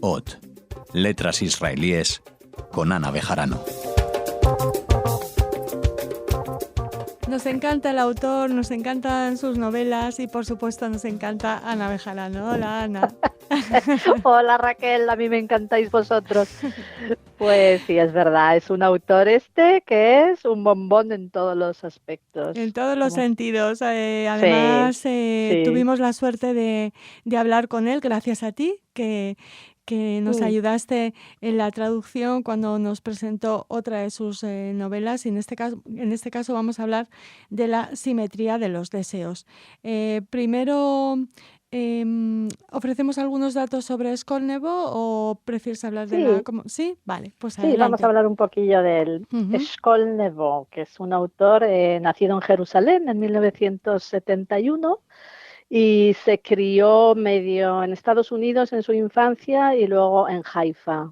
Ot, letras israelíes, con Ana Bejarano. Nos encanta el autor, nos encantan sus novelas y por supuesto nos encanta Ana Bejarano. Hola, Ana. Hola, Raquel, a mí me encantáis vosotros. Pues sí, es verdad, es un autor que es un bombón en todos los aspectos. En todos los sentidos. Además, sí. tuvimos la suerte de hablar con él gracias a ti, que nos ayudaste en la traducción cuando nos presentó otra de sus novelas. Y en este caso vamos a hablar de la simetría de los deseos. Primero, ¿ofrecemos algunos datos sobre Skolnevo o prefieres hablar de la...? ¿Sí? Vale, pues adelante. Sí, vamos a hablar un poquillo del Skolnevo, que es un autor nacido en Jerusalén en 1971 y se crió medio en Estados Unidos en su infancia y luego en Haifa.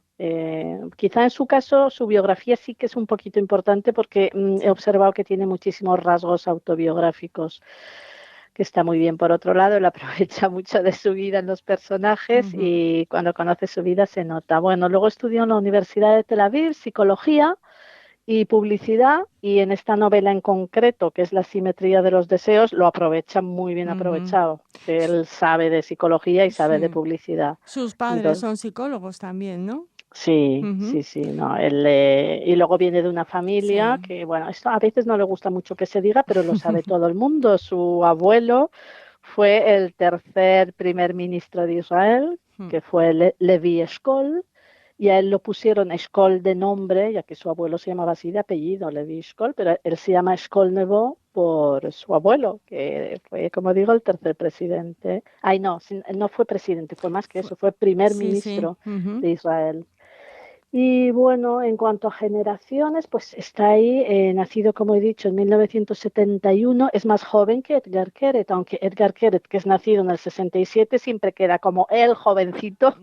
Quizá en su caso su biografía sí que es un poquito importante porque he observado que tiene muchísimos rasgos autobiográficos, que está muy bien. Por otro lado, él aprovecha mucho de su vida en los personajes y cuando conoce su vida se nota. Bueno, luego estudió en la Universidad de Tel Aviv psicología y publicidad, y en esta novela en concreto, que es La simetría de los deseos, lo aprovecha muy bien aprovechado. Él sabe de psicología y sabe de publicidad. Sus padres son psicólogos también, ¿no? Sí, no. Él, y luego viene de una familia que, bueno, esto a veces no le gusta mucho que se diga, pero lo sabe todo el mundo. Su abuelo fue el tercer primer ministro de Israel, que fue Levi Eshkol, y a él lo pusieron Eshkol de nombre, ya que su abuelo se llamaba así de apellido, Levi Eshkol, pero él se llama Skolnevo por su abuelo, que fue, como digo, el tercer presidente. No fue presidente, fue más que eso, fue primer ministro de Israel. Y bueno, en cuanto a generaciones, pues está ahí, nacido, como he dicho, en 1971, es más joven que Edgar Keret, aunque Edgar Keret, que es nacido en el 67, siempre queda como el jovencito,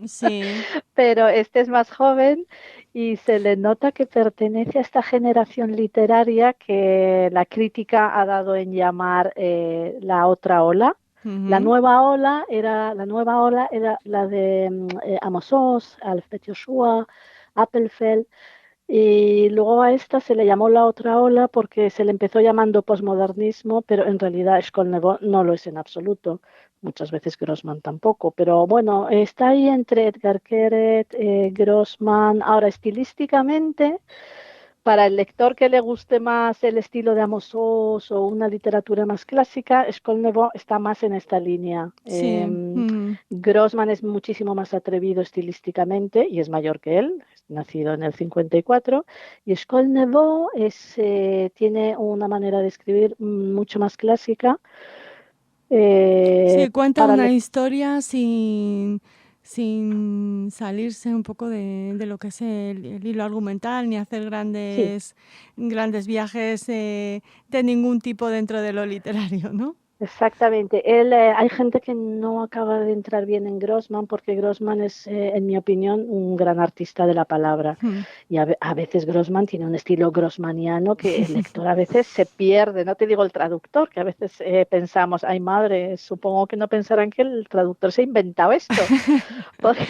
pero este es más joven y se le nota que pertenece a esta generación literaria que la crítica ha dado en llamar la otra ola. La nueva ola era la de Amos Oz, Alfred Joshua, Appelfeld, y luego a esta se le llamó la otra ola porque se le empezó llamando posmodernismo, pero en realidad Skolnevo no lo es en absoluto. Muchas veces Grossman tampoco, pero bueno, está ahí entre Edgar Keret, Grossman. Ahora, estilísticamente, para el lector que le guste más el estilo de Amos Oz o una literatura más clásica, Skolnevo está más en esta línea. Grossman es muchísimo más atrevido estilísticamente y es mayor que él, es nacido en el 54, y Skolnevo tiene una manera de escribir mucho más clásica. Cuenta una historia sin salirse un poco de lo que es el hilo argumental, ni hacer grandes viajes de ningún tipo dentro de lo literario, ¿no? Exactamente. Hay gente que no acaba de entrar bien en Grossman porque Grossman es, en mi opinión, un gran artista de la palabra. Y a veces Grossman tiene un estilo grossmaniano que el lector a veces se pierde. No te digo el traductor, que a veces pensamos, ay madre, supongo que no pensarán que el traductor se ha inventado esto. Porque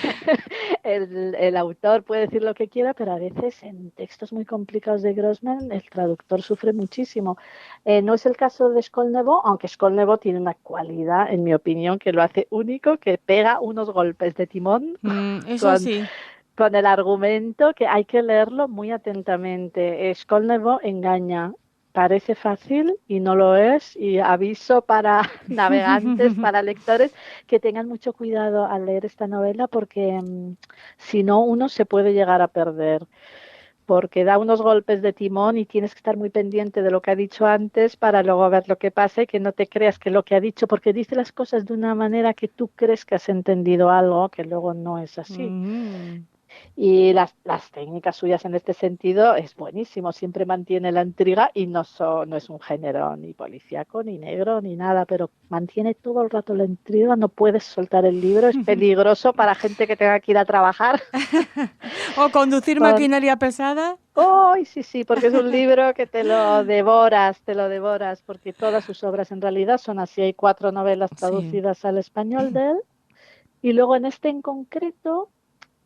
el autor puede decir lo que quiera, pero a veces en textos muy complicados de Grossman el traductor sufre muchísimo. No es el caso de Skolnevo, aunque Skolnevo tiene una cualidad, en mi opinión, que lo hace único, que pega unos golpes de timón con el argumento, que hay que leerlo muy atentamente. Skolnevo engaña. Parece fácil y no lo es, y aviso para navegantes, para lectores, que tengan mucho cuidado al leer esta novela porque si no uno se puede llegar a perder, porque da unos golpes de timón y tienes que estar muy pendiente de lo que ha dicho antes para luego ver lo que pasa y que no te creas que lo que ha dicho, porque dice las cosas de una manera que tú crees que has entendido algo que luego no es así. Y las técnicas suyas en este sentido es buenísimo, siempre mantiene la intriga y no es un género ni policíaco, ni negro, ni nada, pero mantiene todo el rato la intriga, no puedes soltar el libro, es peligroso para gente que tenga que ir a trabajar. O conducir maquinaria pesada. Sí, porque es un libro que te lo devoras, porque todas sus obras en realidad son así. Hay 4 novelas traducidas al español de él, y luego en este en concreto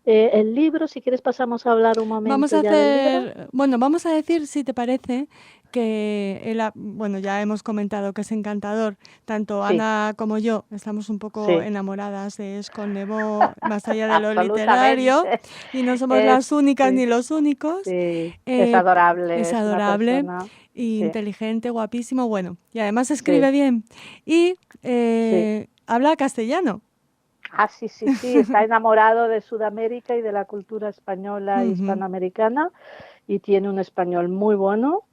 El libro, si quieres pasamos a hablar un Vamos momento a ya del libro. vamos a decir, si te parece, que bueno, ya hemos comentado que es encantador. Tanto Sí, Ana como yo estamos un poco sí, enamoradas de Escondebo, más allá de lo literario, absolutamente. y no somos Es, las únicas sí, ni los únicos. sí, es adorable, Es es una adorable, persona, sí, inteligente, guapísimo, bueno, y además sí, escribe bien. Y sí. habla castellano. Ah, sí, sí, sí, está enamorado de Sudamérica y de la cultura española e Ujú, hispanoamericana y tiene un español muy bueno.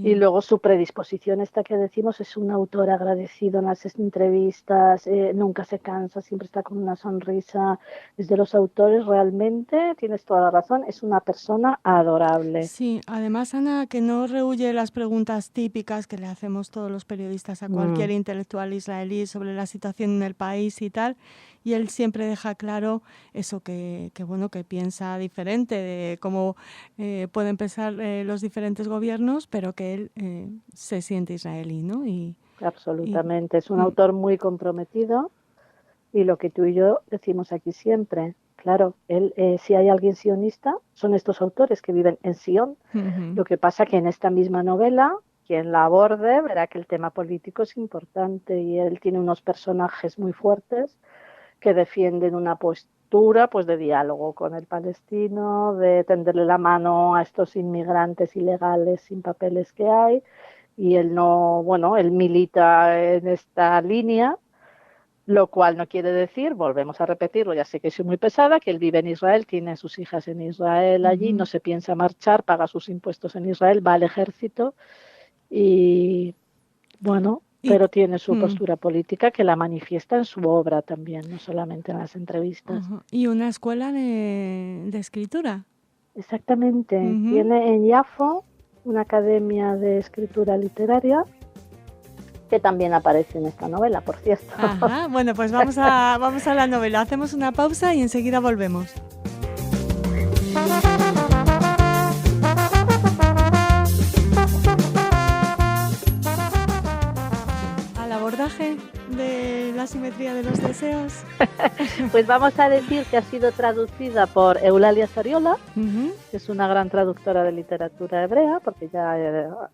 Y sí. luego su predisposición, esta que decimos, es un autor agradecido en las entrevistas, nunca se cansa, siempre está con una sonrisa. Es de los autores realmente, tienes toda la razón, es una persona adorable. Sí, además, Ana, que no rehúye las preguntas típicas que le hacemos todos los periodistas a cualquier Mm, intelectual israelí sobre la situación en el país y tal, y él siempre deja claro eso bueno, que piensa diferente de cómo pueden pensar los diferentes gobiernos, pero que él se siente israelí, ¿no? Y absolutamente, es un mm, autor muy comprometido y lo que tú y yo decimos aquí siempre. Claro, él, si hay alguien sionista, son estos autores que viven en Sion. ujú, Lo que pasa que en esta misma novela, quien la aborde verá que el tema político es importante y él tiene unos personajes muy fuertes que defienden una postura pues de diálogo con el palestino, de tenderle la mano a estos inmigrantes ilegales sin papeles que hay y él no, bueno, él milita en esta línea, lo cual no quiere decir, volvemos a repetirlo, ya sé que soy muy pesada, que él vive en Israel, tiene a sus hijas en Israel allí, no ujú. se piensa marchar, paga sus impuestos en Israel, va al ejército y bueno, Y, pero tiene su mm, postura política que la manifiesta en su obra también, no solamente en las entrevistas. ajá. Y una escuela de escritura. Exactamente, Ujú. tiene en Yafo una academia de escritura literaria que también aparece en esta novela, por cierto. Ajá, bueno, pues vamos a la novela. Hacemos una pausa y enseguida volvemos. Al abordaje de la simetría de los deseos. Pues vamos a decir que ha sido traducida por Eulalia Sariola, Ujú, que es una gran traductora de literatura hebrea, porque ya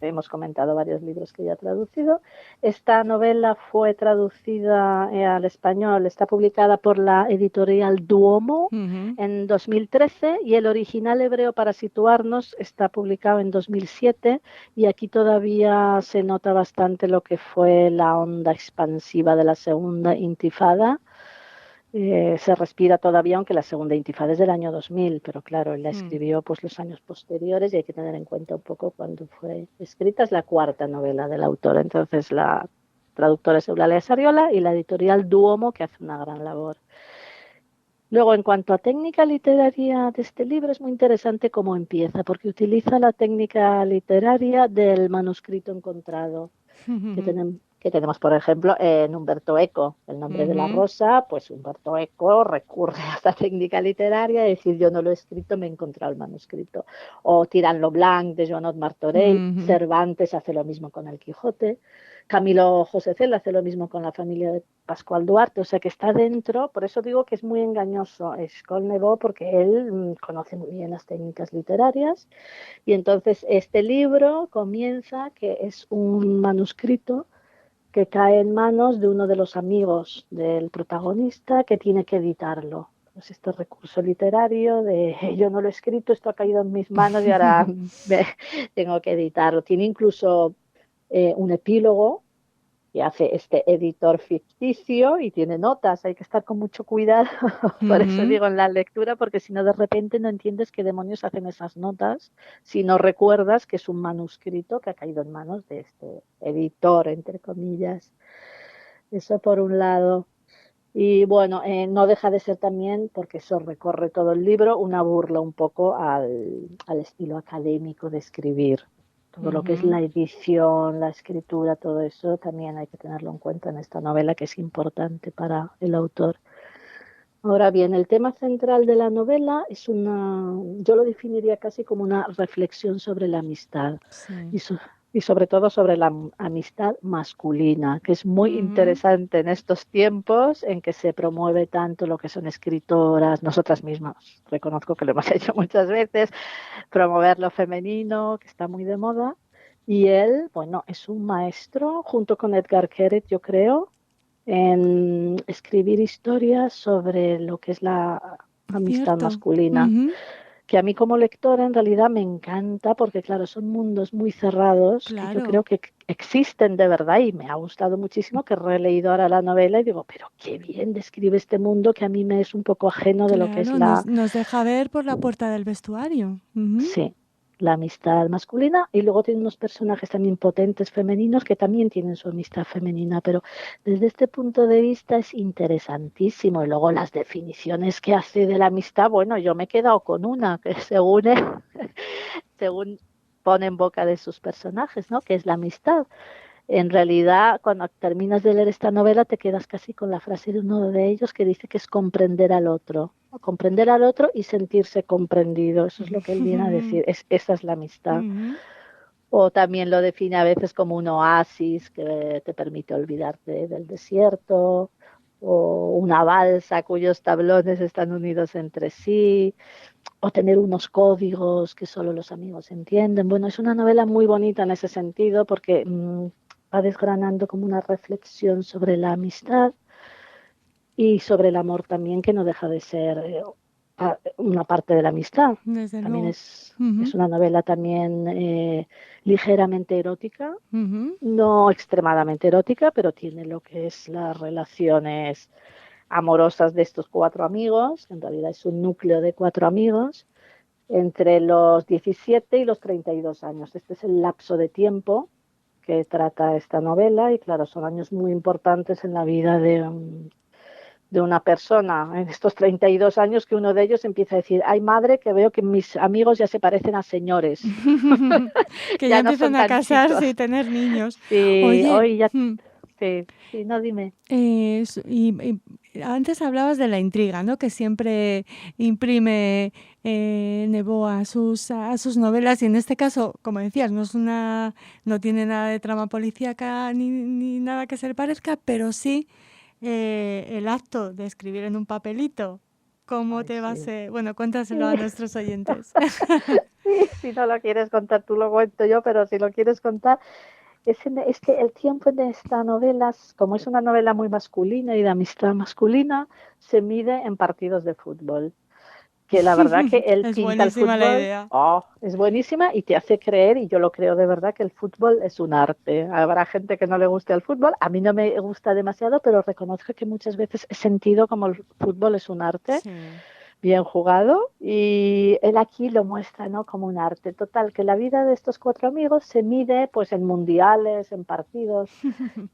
hemos comentado varios libros que ella ha traducido. Esta novela fue traducida al español, está publicada por la editorial Duomo ujú, en 2013 y el original hebreo, para situarnos, está publicado en 2007 y aquí todavía se nota bastante lo que fue la onda expansiva de la segunda intifada. Se respira todavía, aunque la segunda intifada es del año 2000, pero claro, él la mm. escribió pues los años posteriores y hay que tener en cuenta un poco cuándo fue escrita. Es la cuarta novela del autor, entonces la traductora es Eulalia Sariola y la editorial Duomo, que hace una gran labor. Luego, en cuanto a técnica literaria de este libro, es muy interesante cómo empieza, porque utiliza la técnica literaria del manuscrito encontrado que tenemos, por ejemplo, en Humberto Eco, El nombre de la Ujú, rosa, pues Humberto Eco recurre a esta técnica literaria, es decir, yo no lo he escrito, me he encontrado el manuscrito. O Tirant Blanc de Joanot Martorell, ujú, Cervantes hace lo mismo con El Quijote, Camilo José Cela hace lo mismo con la familia de Pascual Duarte, o sea que está dentro, por eso digo que es muy engañoso Skolnevo, porque él conoce muy bien las técnicas literarias y entonces este libro comienza que es un manuscrito que cae en manos de uno de los amigos del protagonista que tiene que editarlo. Pues este recurso literario de yo no lo he escrito, esto ha caído en mis manos y ahora tengo que editarlo. Tiene incluso un epílogo que hace este editor ficticio y tiene notas, hay que estar con mucho cuidado, por eso ujú. digo en la lectura, porque si no de repente no entiendes qué demonios hacen esas notas, si no recuerdas que es un manuscrito que ha caído en manos de este editor, entre comillas. Eso por un lado. Y bueno, no deja de ser también, porque eso recorre todo el libro, una burla un poco al estilo académico de escribir. Todo lo que es Ujú. la edición, la escritura, todo eso también hay que tenerlo en cuenta en esta novela, que es importante para el autor. Ahora bien, el tema central de la novela es yo lo definiría casi como una reflexión sobre la amistad Sí. y, y sobre todo sobre la amistad masculina, que es muy interesante en estos tiempos en que se promueve tanto lo que son escritoras, nosotras mismas, reconozco que lo hemos hecho muchas veces, promover lo femenino, que está muy de moda. Y él, bueno, es un maestro, junto con Edgar Keret, yo creo, en escribir historias sobre lo que es la amistad Cierto. masculina, que a mí como lectora en realidad me encanta porque, claro, son mundos muy cerrados que yo creo Claro. que existen de verdad y me ha gustado muchísimo, que he releído ahora la novela y digo, pero qué bien describe este mundo que a mí me es un poco ajeno de lo que es Claro, la, nos deja ver por la puerta del vestuario. sí, la amistad masculina, y luego tiene unos personajes también potentes femeninos que también tienen su amistad femenina, pero desde este punto de vista es interesantísimo. Y luego las definiciones que hace de la amistad, bueno, yo me he quedado con una que según pone en boca de sus personajes, ¿no? Que es la amistad. En realidad, cuando terminas de leer esta novela, te quedas casi con la frase de uno de ellos que dice que es comprender al otro, ¿no? Comprender al otro y sentirse comprendido. Eso es lo que él viene a decir. Esa es la amistad. O también lo define a veces como un oasis que te permite olvidarte del desierto, o una balsa cuyos tablones están unidos entre sí, o tener unos códigos que solo los amigos entienden. Bueno, es una novela muy bonita en ese sentido porque va desgranando como una reflexión sobre la amistad y sobre el amor también, que no deja de ser una parte de la amistad. Desde También luego. es una novela también ligeramente erótica, Ujú. no extremadamente erótica, pero tiene lo que es las relaciones amorosas de estos cuatro amigos. En realidad es un núcleo de cuatro amigos entre los 17 y los 32 años. Este es el lapso de tiempo que trata esta novela y claro, son años muy importantes en la vida de una persona. En estos 32 años que uno de ellos empieza a decir, ay madre, que veo que mis amigos ya se parecen a señores, Que ya ya no empiezan son a tan casarse y chicos. tener niños. Sí, Oye, hoy ya, sí, sí, no dime. y antes hablabas de la intriga, ¿no? Que siempre imprime Nebo a sus novelas y en este caso, como decías, no tiene nada de trama policíaca ni nada que se le parezca, pero sí el acto de escribir en un papelito. ¿Cómo Ay, te va a sí. ser? Bueno, cuéntaselo a Sí. nuestros oyentes. Sí, si no lo quieres contar, tú lo cuento yo, pero si lo quieres contar, es que el tiempo de esta novela, como es una novela muy masculina y de amistad masculina, se mide en partidos de fútbol. Que la verdad que él Es pinta el buenísima la fútbol, idea. oh, es buenísima y te hace creer, y yo lo creo de verdad, que el fútbol es un arte. Habrá gente que no le guste el fútbol, a mí no me gusta demasiado, pero reconozco que muchas veces he sentido como el fútbol es un arte Sí. bien jugado, y él aquí lo muestra, ¿no? Como un arte total, que la vida de estos cuatro amigos se mide pues en mundiales, en partidos,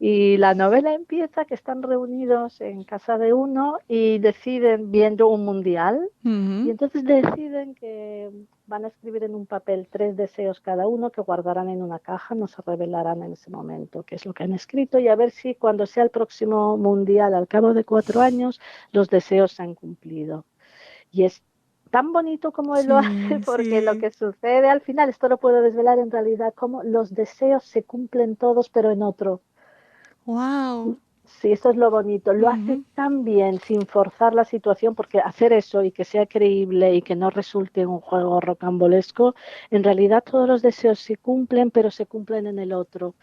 y la novela empieza que están reunidos en casa de uno y deciden, viendo un mundial, y Ujú. entonces deciden que van a escribir en un papel 3 deseos cada uno que guardarán en una caja, no se revelarán en ese momento qué es lo que han escrito, y a ver si cuando sea el próximo mundial, al cabo de 4 años, los deseos se han cumplido. Y es tan bonito como él lo hace, Sí, porque lo sí. que sucede al final, esto lo puedo desvelar en realidad, como los deseos se cumplen todos, pero en otro. Wow. Sí, eso es lo bonito. Lo hace tan bien, sin forzar la situación, porque hacer eso y que sea creíble y que no resulte un juego rocambolesco, en realidad todos los deseos se cumplen, pero se cumplen en el otro.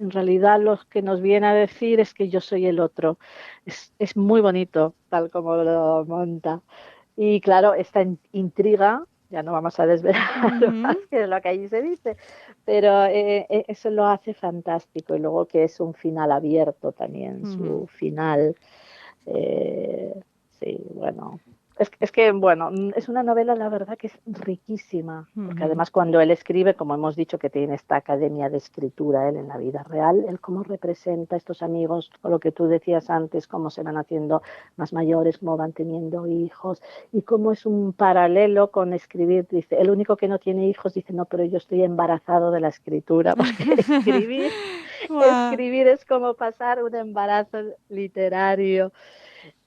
En realidad lo que nos viene a decir es que yo soy el otro. Es muy bonito, tal como lo monta. Y claro, esta intriga, ya no vamos a desvelar más que lo que allí se dice, pero eso lo hace fantástico. Y luego que es un final abierto también, su final. eh, sí, bueno. Es que, bueno, es una novela, la verdad, que es riquísima, porque además cuando él escribe, como hemos dicho, que tiene esta academia de escritura, él en la vida real, él cómo representa a estos amigos, con lo que tú decías antes, cómo se van haciendo más mayores, cómo van teniendo hijos, y cómo es un paralelo con escribir. Dice, el único que no tiene hijos, dice, no, pero yo estoy embarazado de la escritura, porque Wow. escribir es como pasar un embarazo literario.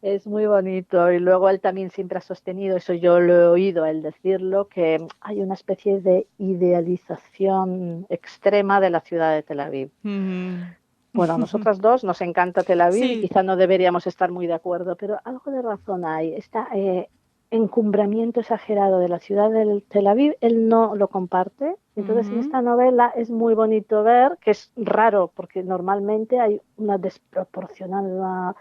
Es muy bonito. Y luego él también siempre ha sostenido, eso yo lo he oído a él decirlo, que hay una especie de idealización extrema de la ciudad de Tel Aviv. Ujú. Bueno, a nosotras dos nos encanta Tel Aviv y Sí. quizá no deberíamos estar muy de acuerdo, pero algo de razón hay. Este encumbramiento exagerado de la ciudad de Tel Aviv, él no lo comparte. Entonces, en Ujú. esta novela es muy bonito ver, que es raro, porque normalmente hay una desproporcionada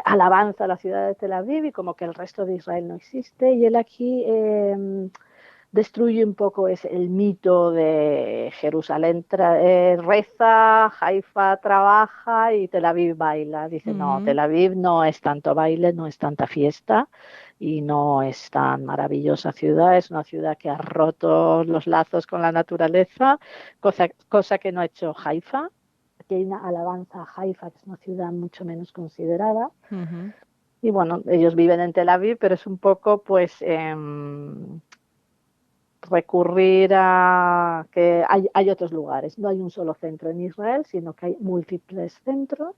alabanza a la ciudad de Tel Aviv y como que el resto de Israel no existe. Y él aquí destruye un poco el mito de Jerusalén reza, Haifa trabaja y Tel Aviv baila. Dice, no, Ujú. Tel Aviv no es tanto baile, no es tanta fiesta y no es tan maravillosa ciudad. Es una ciudad que ha roto los lazos con la naturaleza, cosa que no ha hecho Haifa. Aquí hay una alabanza a Haifa, que es una ciudad mucho menos considerada. Ujú. Y bueno, ellos viven en Tel Aviv, pero es un poco pues recurrir a que hay otros lugares. No hay un solo centro en Israel, sino que hay múltiples centros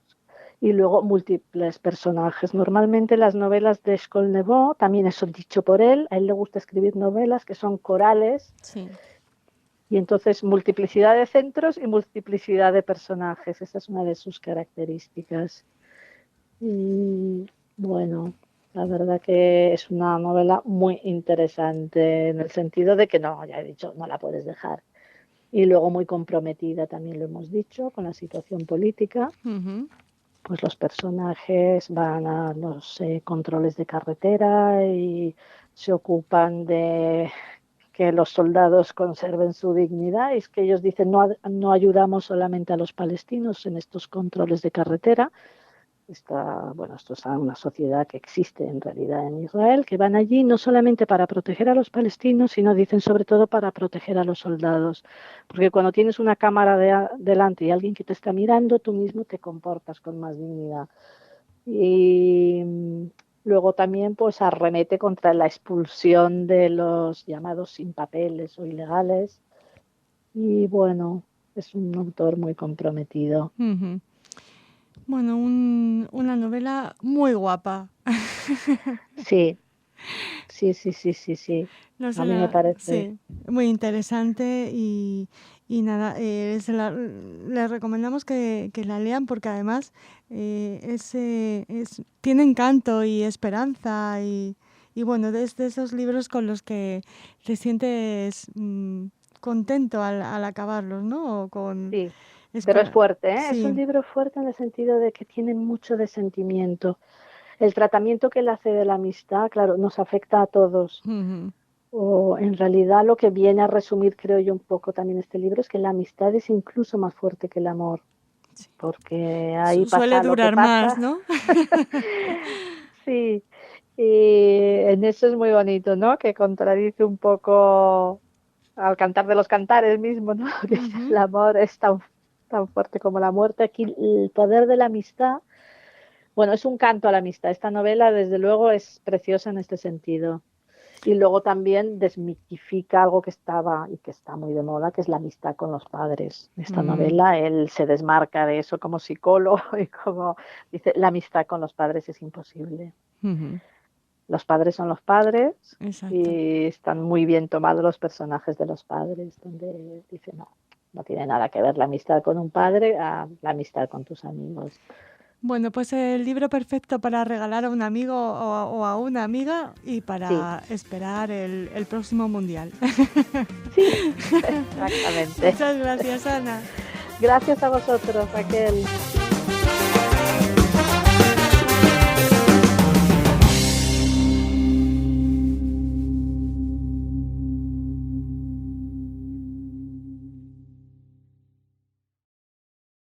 y luego múltiples personajes. Normalmente las novelas de Eshkol Nevo, también eso dicho por él, a él le gusta escribir novelas que son corales Sí. y entonces multiplicidad de centros y multiplicidad de personajes. Esa es una de sus características. Y bueno, la verdad que es una novela muy interesante en el sentido de que no, ya he dicho, no la puedes dejar. Y luego muy comprometida, también lo hemos dicho, con la situación política. Ujú. Pues los personajes van a los controles de carretera y se ocupan de que los soldados conserven su dignidad. Y es que ellos dicen, no, no ayudamos solamente a los palestinos en estos controles de carretera. Bueno, esto es una sociedad que existe en realidad en Israel, que van allí no solamente para proteger a los palestinos, sino dicen sobre todo para proteger a los soldados. Porque cuando tienes una cámara delante y alguien que te está mirando, tú mismo te comportas con más dignidad. Y luego también pues arremete contra la expulsión de los llamados sin papeles o ilegales. Y bueno, es un autor muy comprometido. Ujú. Bueno, una novela muy guapa. Sí, sí, sí, sí, sí, sí. No A se mí me la, parece. sí, muy interesante y nada, les recomendamos que la lean porque además tiene encanto y esperanza y bueno, desde esos libros con los que te sientes contento al acabarlos, ¿no? O con Sí, pero es espera, fuerte, ¿eh? Es un sí. libro fuerte en el sentido de que tiene mucho de sentimiento. El tratamiento que él hace de la amistad, claro, nos afecta a todos. Ujú. O en realidad lo que viene a resumir, creo yo, un poco también este libro es que la amistad es incluso más fuerte que el amor, Sí. porque ahí Suele pasa lo que durar más, pasa. ¿no? Sí, y en eso es muy bonito, ¿no? Que contradice un poco al cantar de los cantares mismo, ¿no? Que el Ujú. amor es tan fuerte como la muerte. Aquí el poder de la amistad, bueno, es un canto a la amistad. Esta novela, desde luego, es preciosa en este sentido. Y luego también desmitifica algo que estaba y que está muy de moda, que es la amistad con los padres. Esta Mm, novela, él se desmarca de eso como psicólogo y como dice, la amistad con los padres es imposible. ujú. Los padres son los padres Exacto. y están muy bien tomados los personajes de los padres, donde dice, no, no tiene nada que ver la amistad con un padre a la amistad con tus amigos. Bueno, pues el libro perfecto para regalar a un amigo o a una amiga y Sí, para esperar el próximo mundial. sí, exactamente. Muchas gracias, Ana. Gracias a vosotros, Raquel.